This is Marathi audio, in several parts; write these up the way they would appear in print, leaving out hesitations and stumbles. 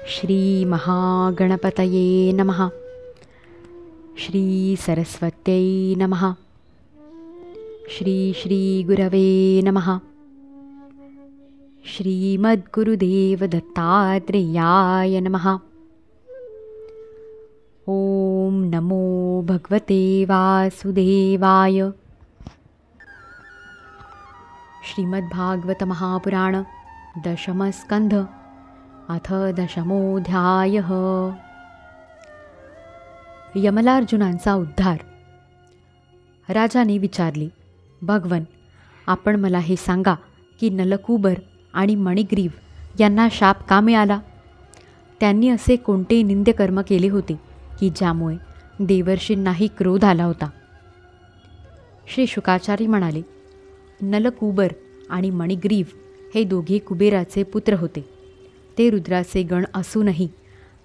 श्री महागणपतये नमः. श्री सरस्वत्यै नमः. श्री श्री गुरवे नमः. श्रीमद्गुरुदेव दत्तात्रेयाय नमः. ओम नमो भगवते वासुदेवाय. श्रीमद्भागवत महापुराण दशमस्कंध अथ दशमोऽध्यायः. यमलार्जुनांचा उद्धार. राजाने विचारले, भगवन, आपण मला हे सांगा की नलकूबर आणि मणिग्रीव यांना शाप का मिळाला? त्यांनी असे कोणते निंद्यकर्म केले होते की ज्यामुळे देवर्षींनाही क्रोध आला होता? श्री शुकाचार्य म्हणाले, नलकूबर आणि मणिग्रीव हे दोघे कुबेराचे पुत्र होते. ते रुद्राचे गण असूनही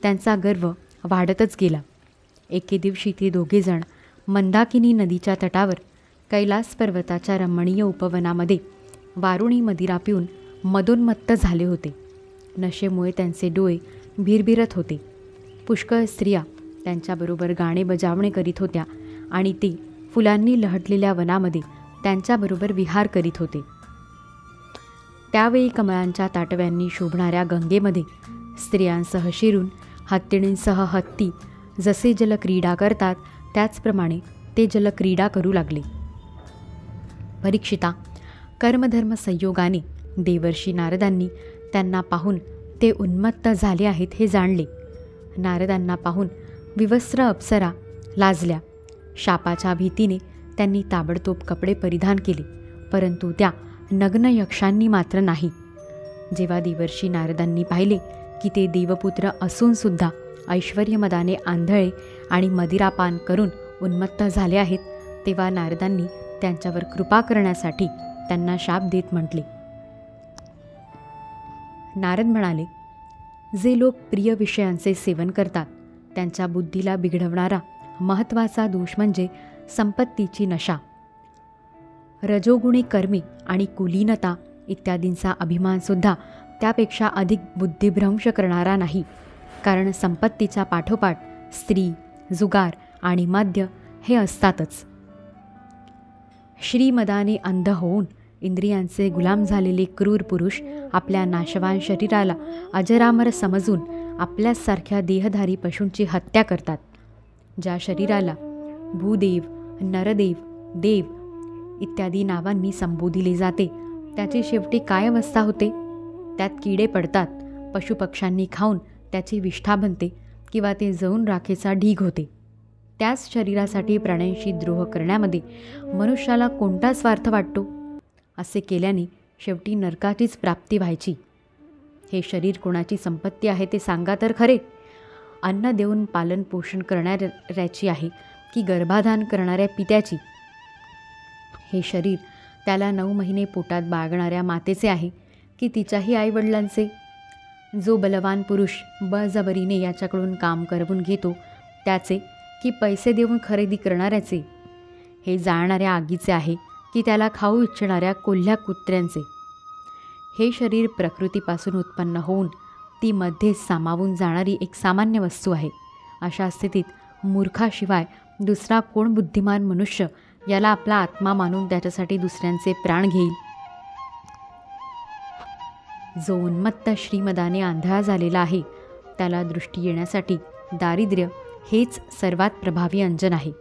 त्यांचा गर्व वाढतच गेला. एके दिवशी ते दोघेजण मंदाकिनी नदीच्या तटावर कैलास पर्वताच्या रमणीय उपवनामध्ये वारुणी मदिरा पिऊन मदोन्मत्त झाले होते. नशेमुळे त्यांचे डोळे भिरभिरत होते. पुष्कळ स्त्रिया त्यांच्याबरोबर गाणे बजावणे करीत होत्या आणि ते फुलांनी लहटलेल्या वनामध्ये त्यांच्याबरोबर विहार करीत होते. त्यावेळी कमळांच्या ताटव्यांनी शोभणाऱ्या गंगेमध्ये स्त्रियांसह शिरून हत्तीणींसह हत्ती जसे जलक्रीडा करतात त्याचप्रमाणे ते जलक्रीडा करू लागले. परीक्षिता, कर्मधर्म संयोगाने देवर्षी नारदांनी त्यांना पाहून ते उन्मत्त झाले आहेत हे जाणले. नारदांना पाहून विवस्त्र अप्सरा लाजल्या. शापाच्या भीतीने त्यांनी ताबडतोब कपडे परिधान केले, परंतु त्या नग्न यक्षांनी मात्र नाही. जेव्हा देवर्षी नारदांनी पाहिले की ते देवपुत्र असूनसुद्धा ऐश्वर्यमदाने आंधळे आणि मदिरापान करून उन्मत्त झाले आहेत, तेव्हा नारदांनी त्यांच्यावर कृपा करण्यासाठी त्यांना शाप देत म्हटले. नारद म्हणाले, जे लोक प्रिय विषयांचे सेवन करतात त्यांच्या बुद्धीला बिघडवणारा महत्त्वाचा दोष म्हणजे संपत्तीची नशा. रजोगुणी कर्मे आणि कुलीनता इत्यादींचा अभिमानसुद्धा त्यापेक्षा अधिक बुद्धिभ्रंश करणारा नाही. कारण संपत्तीच्या पाठोपाठ स्त्री, जुगार आणि मद्य हे असतातच. श्रीमदाने अंध होऊन इंद्रियांचे गुलाम झालेले क्रूर पुरुष आपल्या नाशवान शरीराला अजरामर समजून आपल्यासारख्या देहधारी पशूंची हत्या करतात. ज्या शरीराला भूदेव, नरदेव, देव इत्यादी नावांनी संबोधिले जाते त्याची शेवटी काय अवस्था होते? त्यात किडे पडतात, पशुपक्ष्यांनी खाऊन त्याची विष्ठा बनते किंवा ते जळून राखेचा ढीग होते. त्याच शरीरासाठी प्राण्यांशी द्रोह करण्यामध्ये मनुष्याला कोणता स्वार्थ वाटतो? असे केल्याने शेवटी नरकाचीच प्राप्ती व्हायची. हे शरीर कोणाची संपत्ती आहे ते सांगा तर खरे. अन्न देऊन पालन पोषण करणाऱ्याची आहे की गर्भाधान करणाऱ्या पित्याची? हे शरीर त्याला 9 महिने पोटात बाळगणाऱ्या मातेचे आहे की तिच्याही आईवडिलांचे? जो बलवान पुरुष बळजबरीने याच्याकडून काम करवून घेतो त्याचे की पैसे देऊन खरेदी करणाऱ्याचे? हे जाळणाऱ्या आगीचे आहे की त्याला खाऊ इच्छिणाऱ्या कोल्ह्या कुत्र्यांचे? हे शरीर प्रकृतीपासून उत्पन्न होऊन ती मध्येच सामावून जाणारी एक सामान्य वस्तू आहे. अशा स्थितीत मूर्खाशिवाय दुसरा कोण बुद्धिमान मनुष्य याला आपला आत्मा मानून त्याच्यासाठी दुसऱ्यांचे प्राण घेईल? जो उन्मत्त श्रीमदाने आंधळा झालेला आहे त्याला दृष्टी येण्यासाठी दारिद्र्य हेच सर्वात प्रभावी अंजन आहे.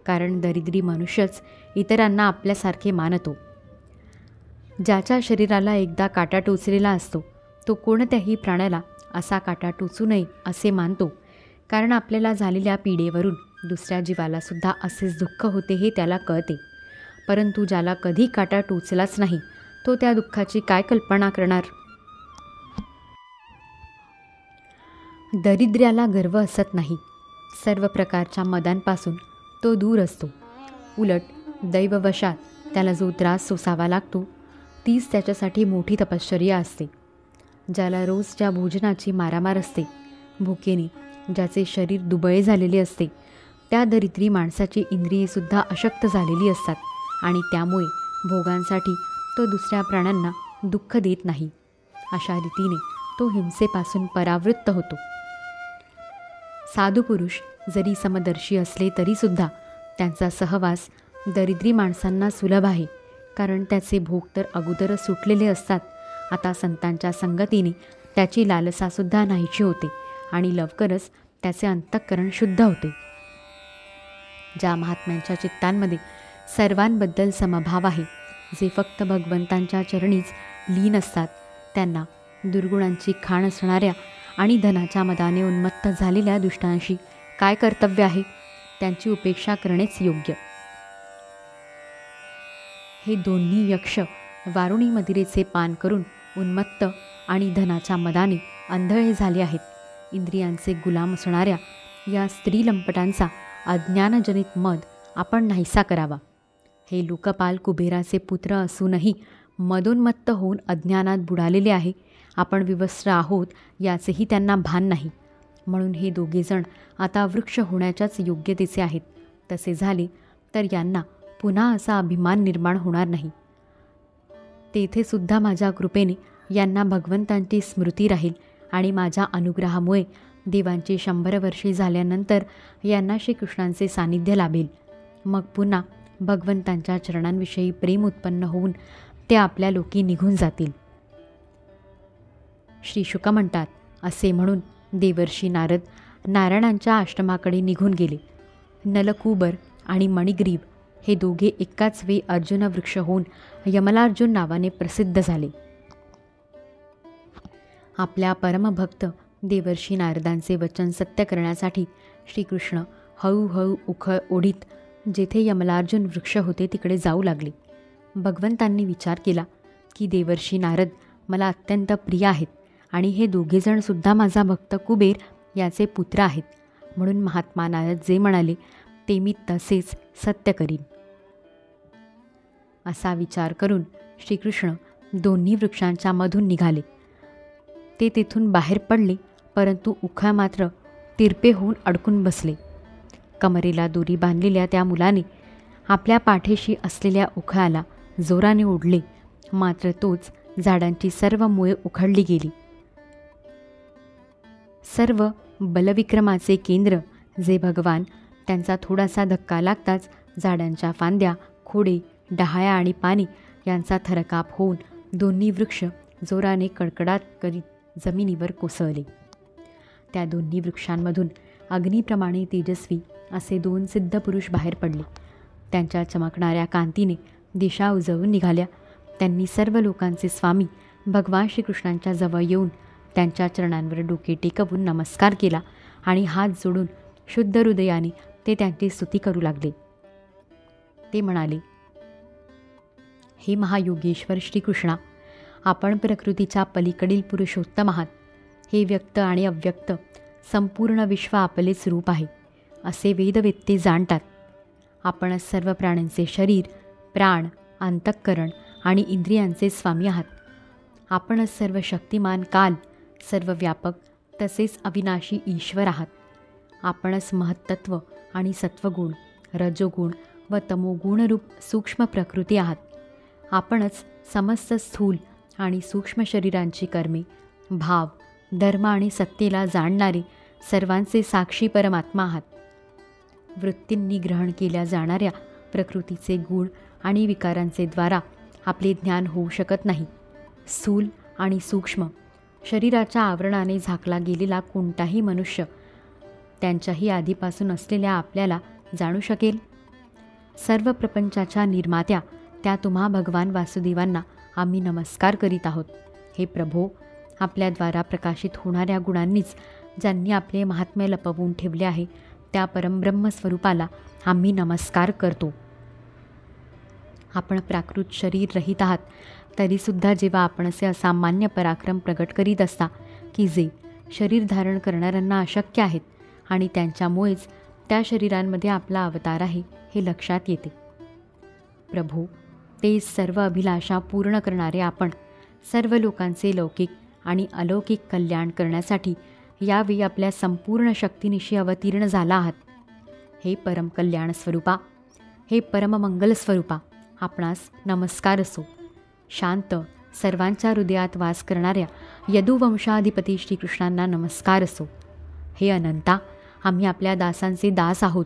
कारण दरिद्री मनुष्यच इतरांना आपल्यासारखे मानतो. ज्याच्या शरीराला एकदा काटा टोचलेला असतो तो कोणत्याही प्राण्याला असा काटा टोचू नये असे मानतो. कारण आपल्याला झालेल्या पीडेवरून दुसऱ्या जीवालासुद्धा असेच दुःख होते हे त्याला कळते. परंतु ज्याला कधी काटा टोचलाच नाही तो त्या दुःखाची काय कल्पना करणार? दरिद्र्याला गर्व असत नाही. सर्व प्रकारच्या मदांपासून तो दूर असतो. उलट दैववशात त्याला जो त्रास सोसावा लागतो तीच त्याच्यासाठी मोठी तपश्चर्या असते. ज्याला रोजच्या भोजनाची मारामार असते, भुकेने ज्याचे शरीर दुबळे झालेले असते, त्या दरिद्री माणसाची इंद्रियेसुद्धा अशक्त झालेली असतात आणि त्यामुळे भोगांसाठी तो दुसऱ्या प्राण्यांना दुःख देत नाही. अशा रीतीने तो हिंसेपासून परावृत्त होतो. साधू पुरुष जरी समदर्शी असले तरीसुद्धा त्यांचा सहवास दरिद्री माणसांना सुलभ आहे, कारण त्याचे भोग तर अगोदरच सुटलेले असतात. आता संतांच्या संगतीने त्याची लालसासुद्धा नाहीशी होते आणि लवकरच त्याचे अंतःकरण शुद्ध होते. ज्या महात्म्यांच्या चित्तांमध्ये सर्वांबद्दल समभाव आहे, जे फक्त भगवंतांच्या चरणीच लीन असतात, त्यांना दुर्गुणांची खाण असणाऱ्या आणि धनाच्या मदाने उन्मत्त झालेल्या दुष्टांशी काय कर्तव्य आहे? त्यांची उपेक्षा करणेच योग्य. हे दोन्ही यक्ष वारुणी मदिरेचे पान करून उन्मत्त आणि धनाच्या मदाने आंधळे झाले आहेत. इंद्रियांचे गुलाम असणाऱ्या या स्त्रीलंपटांचा अज्ञानजनित मद आपण नाहीसा करावा. हे लोकपाल कुबेराचे पुत्र असूनही मदोन्मत्त होऊन अज्ञानात बुडालेले आहे. आपण विवस्त्र आहोत याचेही त्यांना भान नाही. म्हणून हे दोघेजण आता वृक्ष होण्याच्याच योग्यतेचे आहेत. तसे झाले तर यांना पुन्हा असा अभिमान निर्माण होणार नाही. तेथेसुद्धा माझ्या कृपेने यांना भगवंतांची स्मृती राहील आणि माझ्या अनुग्रहामुळे देवांची 100 वर्षे झाल्यानंतर यांना श्रीकृष्णांचे सानिध्य लाभेल. मग पुन्हा भगवंतांच्या चरणांविषयी प्रेम उत्पन्न होऊन ते आपल्या लोकी निघून जातील. श्री शुक म्हणतात, असे म्हणून देवर्षी नारद नारायणांच्या आश्रमाकडे निघून गेले. नलकूबर आणि मणिग्रीव हे दोघे एकाच वेळी अर्जुन वृक्ष होऊन यमलार्जुन नावाने प्रसिद्ध झाले. आपल्या परमभक्त देवर्षी नारदांचे वचन सत्य करण्यासाठी श्रीकृष्ण हळूहळू उख ओढीत जेथे यमलार्जुन वृक्ष होते तिकडे जाऊ लागले. भगवंतांनी विचार केला की देवर्षी नारद मला अत्यंत प्रिय आहेत आणि हे दोघेजणसुद्धा माझा भक्त कुबेर याचे पुत्र आहेत. म्हणून महात्मा नारद जे म्हणाले ते मी तसेच सत्य करीन. असा विचार करून श्रीकृष्ण दोन्ही वृक्षांच्या मधून निघाले. ते तेथून बाहेर पडले, परंतु उखळ मात्र तिरपे होऊन अडकून बसले. कमरेला दोरी बांधलेल्या त्या मुलाने आपल्या पाठीशी असलेल्या उखळाला जोराने ओढले, मात्र तोच झाडांची सर्व मुळे उखडली गेली. सर्व बलविक्रमाचे केंद्र जे भगवान, त्यांचा थोडासा धक्का लागताच झाडांच्या फांद्या, खोडे, डहाळ्या आणि पाने यांचा थरकाप होऊन दोन्ही वृक्ष जोराने कडकडाट करीत जमिनीवर कोसळले. त्या दोन्ही वृक्षांमधून अग्निप्रमाणे तेजस्वी असे 2 सिद्ध पुरुष बाहेर पडले. त्यांच्या चमकणाऱ्या कांतीने दिशा उजळून निघाल्या. त्यांनी सर्व लोकांचे स्वामी भगवान श्रीकृष्णांच्या जवळ येऊन त्यांच्या चरणांवर डोके टेकवून नमस्कार केला आणि हात जोडून शुद्ध हृदयाने ते त्यांची स्तुती करू लागले. ते म्हणाले, हे महायोगेश्वर श्रीकृष्णा, आपण प्रकृतीच्या पलीकडील पुरुषोत्तम आहात. हे व्यक्त आणि अव्यक्त संपूर्ण विश्व आपलेच रूप आहे असे वेदवेत्ते जाणतात. आपणच सर्व प्राण्यांचे शरीर, प्राण, अंतःकरण आणि इंद्रियांचे स्वामी आहात. आपणच सर्व शक्तिमान काल, सर्व व्यापक तसेच अविनाशी ईश्वर आहात. आपणच महत्त्व आणि सत्वगुण, रजोगुण व तमोगुणरूप सूक्ष्म प्रकृती आहात. आपणच समस्त स्थूल आणि सूक्ष्म शरीरांची कर्मे, भाव, धर्म आणि सत्तेला जाणणारे सर्वांचे साक्षी परमात्मा आहात. वृत्तींनी ग्रहण केल्या जाणाऱ्या प्रकृतीचे गुण आणि विकारांचे द्वारा आपले ज्ञान होऊ शकत नाही. स्थूल आणि सूक्ष्म शरीराच्या आवरणाने झाकला गेलेला कोणताही मनुष्य त्यांच्याही आधीपासून असलेल्या आपल्याला जाणू शकेल. सर्व प्रपंचाच्या निर्मात्या त्या तुम्हा भगवान वासुदेवांना आम्ही नमस्कार करीत आहोत. हे प्रभो, आपल्याद्वारा प्रकाशित होणाऱ्या गुणांनीच ज्यांनी आपले महात्म्य लपवून ठेवले आहे त्या परमब्रह्म स्वरूपाला आम्ही नमस्कार करतो. आपण प्राकृत शरीर रहित आहात, तरीसुद्धा जेव्हा आपण असे असामान्य पराक्रम प्रगट करीत असता की जे शरीर धारण करणाऱ्यांना अशक्य आहेत आणि त्यांच्यामुळेच त्या शरीरांमध्ये आपला अवतार आहे हे लक्षात येते. प्रभू, ते सर्व अभिलाषा पूर्ण करणारे आपण सर्व लोकांचे लौकिक आणि अलौकिक कल्याण करण्यासाठी यावेळी आपल्या संपूर्ण शक्तीनिशी अवतीर्ण झाला आहात. हे परम कल्याण स्वरूपा, हे परममंगल स्वरूपा, आपणास नमस्कार असो. शांत, सर्वांच्या हृदयात वास करणाऱ्या यदुवंशाधिपती श्रीकृष्णांना नमस्कार असो. हे अनंता, आम्ही आपल्या दासांचे दास आहोत.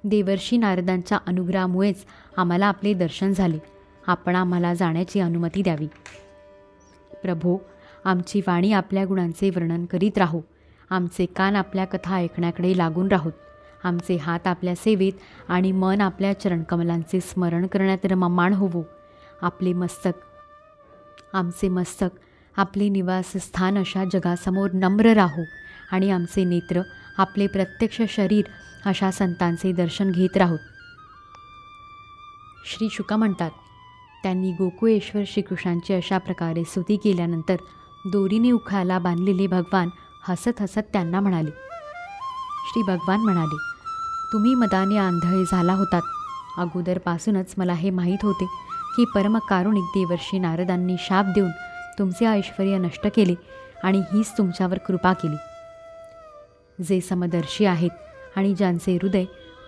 देवर्षी नारदांच्या अनुग्रहामुळेच आम्हाला आपले दर्शन झाले. आपण आम्हाला जाण्याची अनुमती द्यावी. प्रभो, आमची वाणी आपल्या गुणांचे वर्णन करीत राहो. आमचे कान आपल्या कथा ऐकण्याकडे लागून राहोत. आमचे हात आपल्या सेवेत आणि मन आपल्या चरणकमलांचे स्मरण करण्यात रममाण होवो. आमचे मस्तक आपले निवासस्थान अशा जगासमोर नम्र राहो आणि आमचे नेत्र आपले प्रत्यक्ष शरीर अशा संतांचे दर्शन घेत राहोत. श्री शुक म्हणतात, त्यांनी गोकुळेश्वर श्रीकृष्णांची अशा प्रकारे स्तुती केल्यानंतर दोरीने उखाला बांधलेले भगवान हसत हसत त्यांना म्हणाले. श्री भगवान म्हणाले, तुम्ही मदाने आंधळे झाला होतात. अगोदरपासूनच मला हे माहीत होते की परमकारुणिक देवर्षी नारदांनी शाप देऊन तुमचे ऐश्वर्य नष्ट केले आणि हीच तुमच्यावर कृपा केली. जे समदर्शी आहेत आणि ज्यांचे हृदय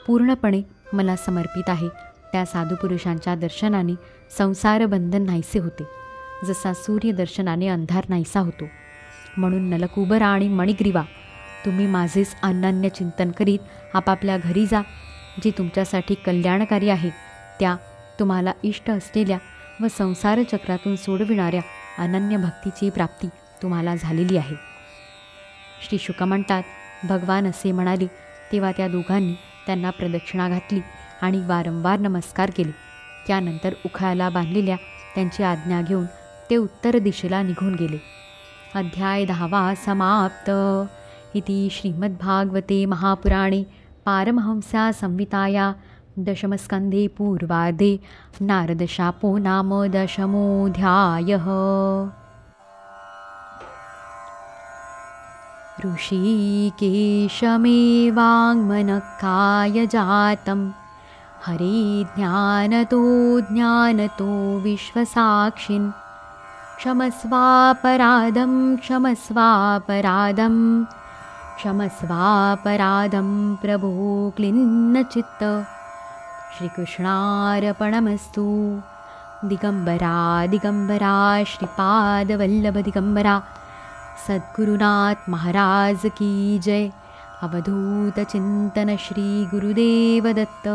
पूर्णपणे मला समर्पित आहे, त्या साधुपुरुषांच्या दर्शनाने संसारबंधन नाहीसे होते, जसा सूर्यदर्शनाने अंधार नाहीसा होतो. म्हणून नलकुबरा आणि मणिग्रीवा, तुम्ही माझेच अनन्य चिंतन करीत आपापल्या घरी जा. जी तुमच्यासाठी कल्याणकारी आहे, त्या तुम्हाला इष्ट असलेल्या व संसारचक्रातून सोडविणाऱ्या अनन्य भक्तीची प्राप्ती तुम्हाला झालेली आहे. श्री शुक म्हणतात, भगवान असे म्हणाले तेव्हा त्या दोघांनी त्यांना प्रदक्षिणा घातली आणि वारंवार नमस्कार केले. त्यानंतर उखाळ्याला बांधलेल्या त्यांची आज्ञा घेऊन ते उत्तर दिशेला निघून गेले. अध्याय 10 समाप्त. इति श्रीमद्भागवते महापुराणे पारमहंस्या संहिताया दशमस्कन्धे पूर्वार्धे नारदशापो नाम 10मोऽध्यायः. ऋषिकेशमेवाङ्मनःकाय जातं हरे ज्ञानतो विश्वसाक्षिन् क्षमस्वापराधं प्रभो क्लिन्नचित्त. श्रीकृष्णार्पणमस्तु. दिगंबरा श्रीपादवल्लभ दिगंबरा सद्गुरुनाथ महाराज की जय. अवधूत चिंतन श्री गुरुदेव दत्त.